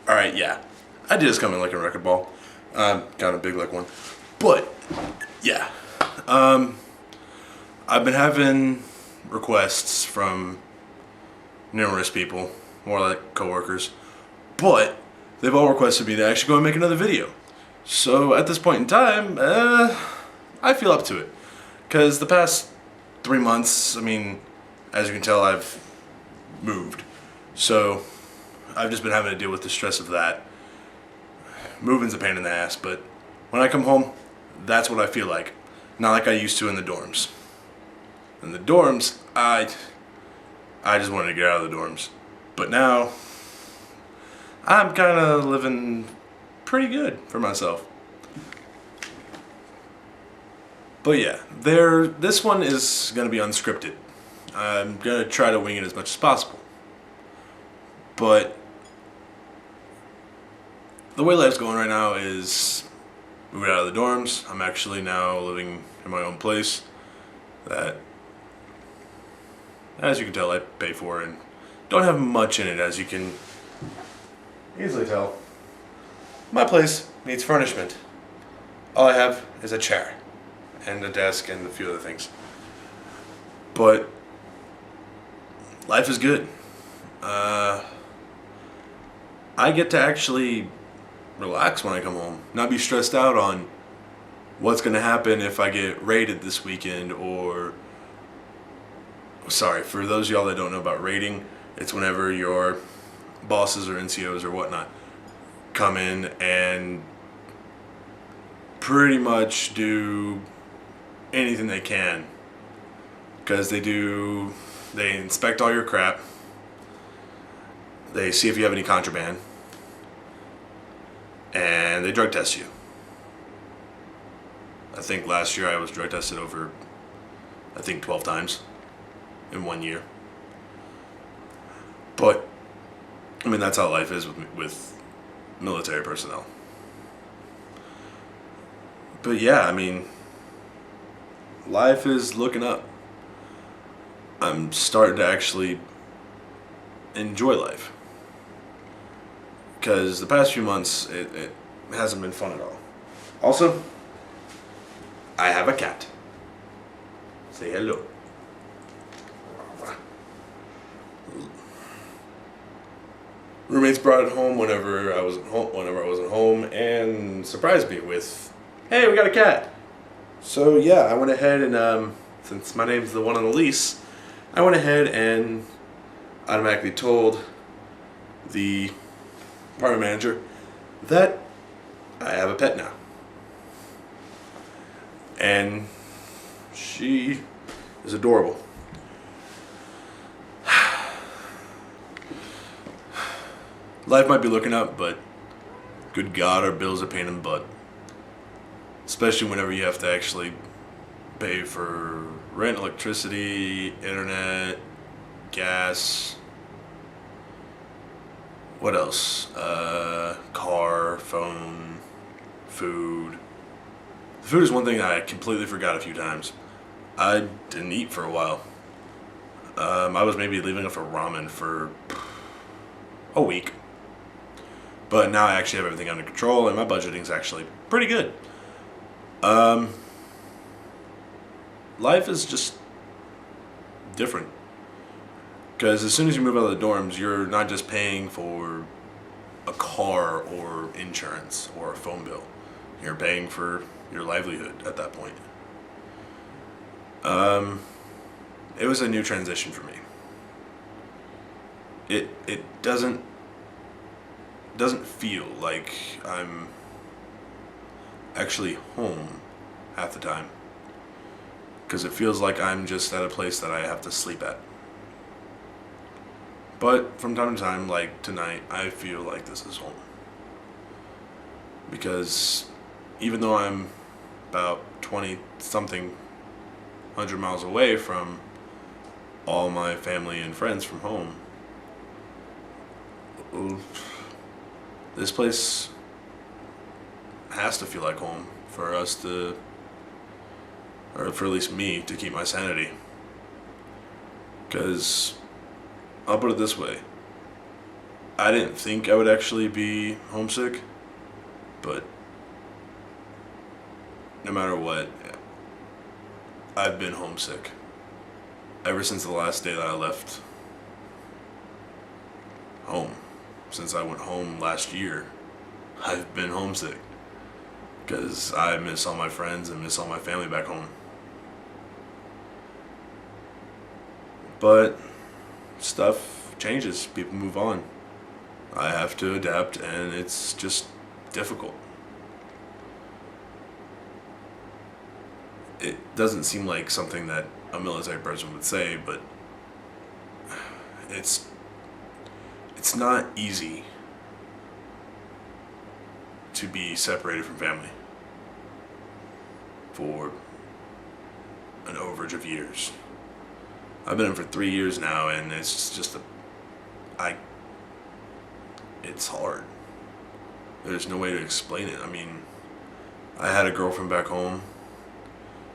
Alright, yeah. I did just come in like a wrecking ball. Got a big like one. But, yeah. I've been having requests from numerous people, more like coworkers, but they've all requested me to actually go and make another video. So at this point in time, I feel up to it. Because the past 3 months, I mean, as you can tell, I've moved. So I've just been having to deal with the stress of that. Moving's a pain in the ass, but when I come home, that's what I feel like. Not like I used to in the dorms. In the dorms, I just wanted to get out of the dorms. But now, I'm kind of living pretty good for myself. But yeah, this one is going to be unscripted. I'm going to try to wing it as much as possible. But the way life's going right now is moving out of the dorms. I'm actually now living in my own place that, as you can tell, I pay for and don't have much in it, as you can easily tell. My place needs furnishment. All I have is a chair and a desk and a few other things. But life is good. I get to actually relax when I come home, not be stressed out on what's going to happen if I get raided this weekend, or, sorry, for those of y'all that don't know about raiding, it's whenever your bosses or NCOs or whatnot come in and pretty much do anything they can, because they inspect all your crap, they see if you have any contraband, and they drug test you. I think last year I was drug tested over, 12 times in 1 year. But, I mean, that's how life is with military personnel. But yeah, I mean, life is looking up. I'm starting to actually enjoy life. Because the past few months, it hasn't been fun at all. Also, I have a cat. Say hello. Roommates brought it home whenever I wasn't home, and surprised me with, "Hey, we got a cat." So yeah, I went ahead and since my name's the one on the lease, I went ahead and automatically told the apartment manager that I have a pet now. And she is adorable. Life might be looking up, but good God, our bills are a pain in the butt. Especially whenever you have to actually pay for rent, electricity, internet, gas. What else? Car, phone, food. Food is one thing I completely forgot a few times. I didn't eat for a while. I was maybe leaving it for ramen for a week. But now I actually have everything under control, and my budgeting's actually pretty good. Life is just different. Because as soon as you move out of the dorms, you're not just paying for a car or insurance or a phone bill. You're paying for your livelihood at that point. It was a new transition for me. It doesn't feel like I'm actually home half the time, because it feels like I'm just at a place that I have to sleep at. But from time to time, like tonight, I feel like this is home, because even though I'm about 20 something 100 miles away from all my family and friends from home, this place has to feel like home for us to, or for at least me, to keep my sanity. Because I'll put it this way, I didn't think I would actually be homesick, but no matter what, I've been homesick ever since the last day that I left home. Since I went home last year, I've been homesick because I miss all my friends and miss all my family back home. But stuff changes, people move on. I have to adapt, and it's just difficult. It doesn't seem like something that a military person would say, but it's not easy to be separated from family for an overage of years. I've been in for 3 years now, and it's just it's hard. There's no way to explain it. I mean, I had a girlfriend back home.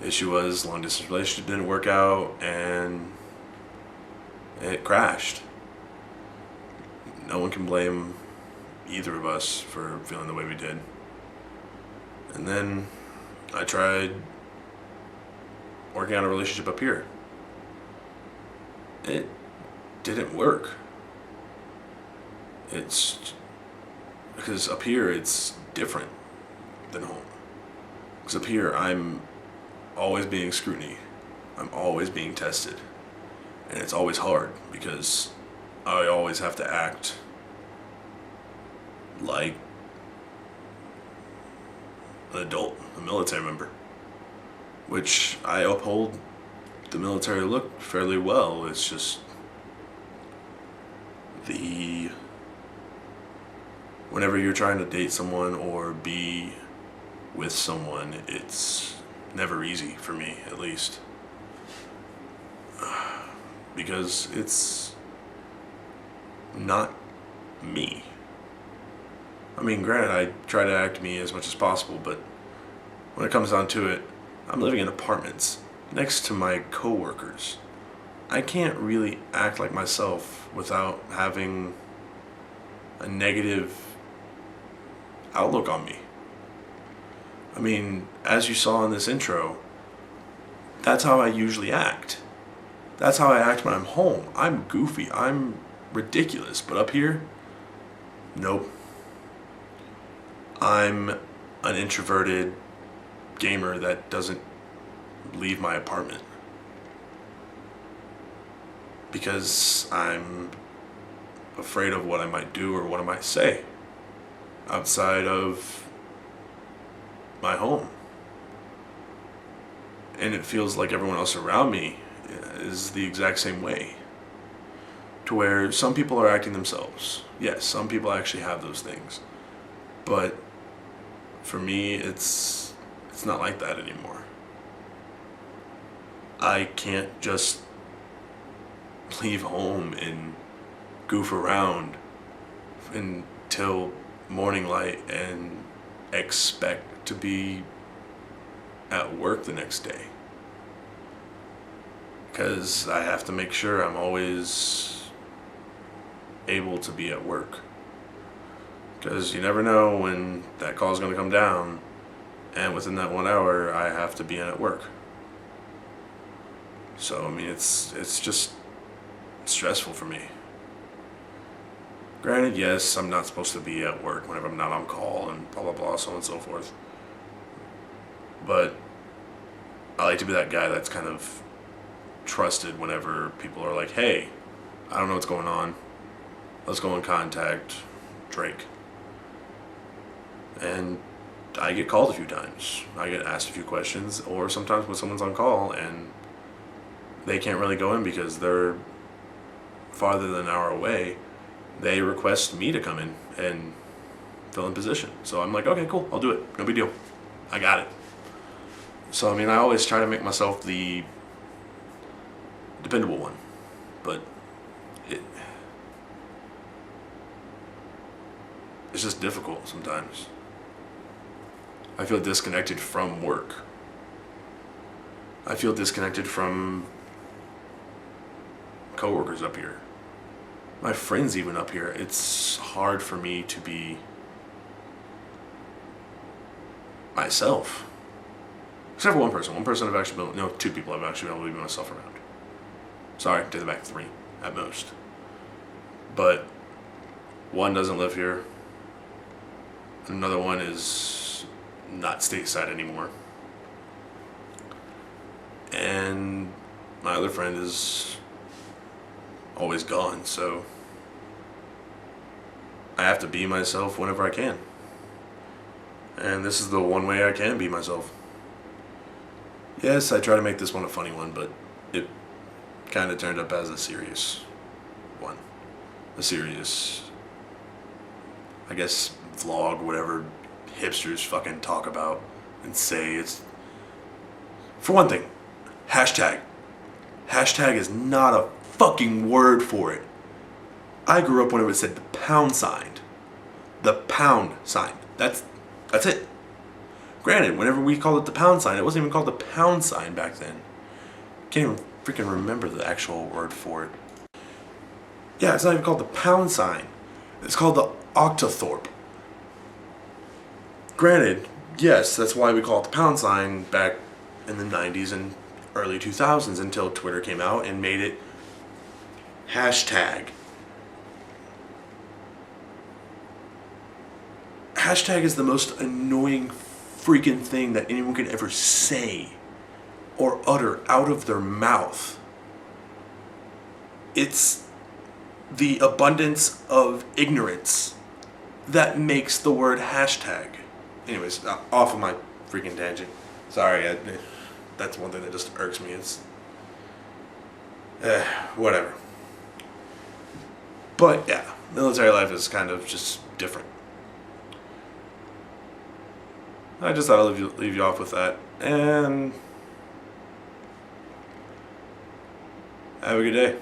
The issue was long distance relationship didn't work out, and it crashed. No one can blame either of us for feeling the way we did. And then I tried working on a relationship up here. It didn't work. It's because up here it's different than home. Because up here I'm always being scrutiny. I'm always being tested. And it's always hard because I always have to act like an adult, a military member, which I uphold the military look fairly well. It's just whenever you're trying to date someone or be with someone, it's never easy for me, at least, because it's not me. I mean, granted, I try to act me as much as possible, but when it comes down to it, I'm living in apartments next to my coworkers. I can't really act like myself without having a negative outlook on me. I mean, as you saw in this intro, that's how I usually act. That's how I act when I'm home. I'm goofy. I'm ridiculous. But up here, nope. I'm an introverted gamer that doesn't leave my apartment because I'm afraid of what I might do or what I might say outside of my home. And it feels like everyone else around me is the exact same way, to where some people are acting themselves. Yes, some people actually have those things, but for me, it's not like that anymore. I can't just leave home and goof around until morning light and expect to be at work the next day. Because I have to make sure I'm always able to be at work. Because you never know when that call is going to come down, and within that 1 hour, I have to be in at work. So, I mean, it's just stressful for me. Granted, yes, I'm not supposed to be at work whenever I'm not on call and blah, blah, blah, so on and so forth. But I like to be that guy that's kind of trusted whenever people are like, hey, I don't know what's going on. Let's go and contact Drake. And I get called a few times. I get asked a few questions, or sometimes when someone's on call and they can't really go in because they're farther than an hour away, they request me to come in and fill in position. So I'm like, okay, cool, I'll do it. No big deal. I got it. So, I mean, I always try to make myself the dependable one. But it's just difficult sometimes. I feel disconnected from work. I feel disconnected from coworkers up here. My friends even up here. It's hard for me to be myself. Except for one person. One person I've actually been, no, two people I've actually been able to be myself around. Sorry, take it back, 3 at most. But one doesn't live here. Another one is not stateside anymore. And my other friend is always gone, so I have to be myself whenever I can. And this is the one way I can be myself. Yes, I try to make this one a funny one, but it kind of turned up as a serious one. A serious, I guess, vlog, whatever hipsters fucking talk about and say. It's, for one thing, hashtag. Hashtag is not a fucking word for it. I grew up when it was said the pound sign. The pound sign. That's it. Granted, whenever we called it the pound sign, it wasn't even called the pound sign back then. Can't even freaking remember the actual word for it. Yeah, it's not even called the pound sign. It's called the octothorpe. Granted, yes, that's why we call it the pound sign back in the 90s and early 2000s until Twitter came out and made it hashtag. Hashtag is the most annoying freaking thing that anyone could ever say or utter out of their mouth. It's the abundance of ignorance that makes the word hashtag. Anyways, off of my freaking tangent. Sorry, that's one thing that just irks me. It's whatever. But yeah, military life is kind of just different. I just thought I'd leave you off with that. And have a good day.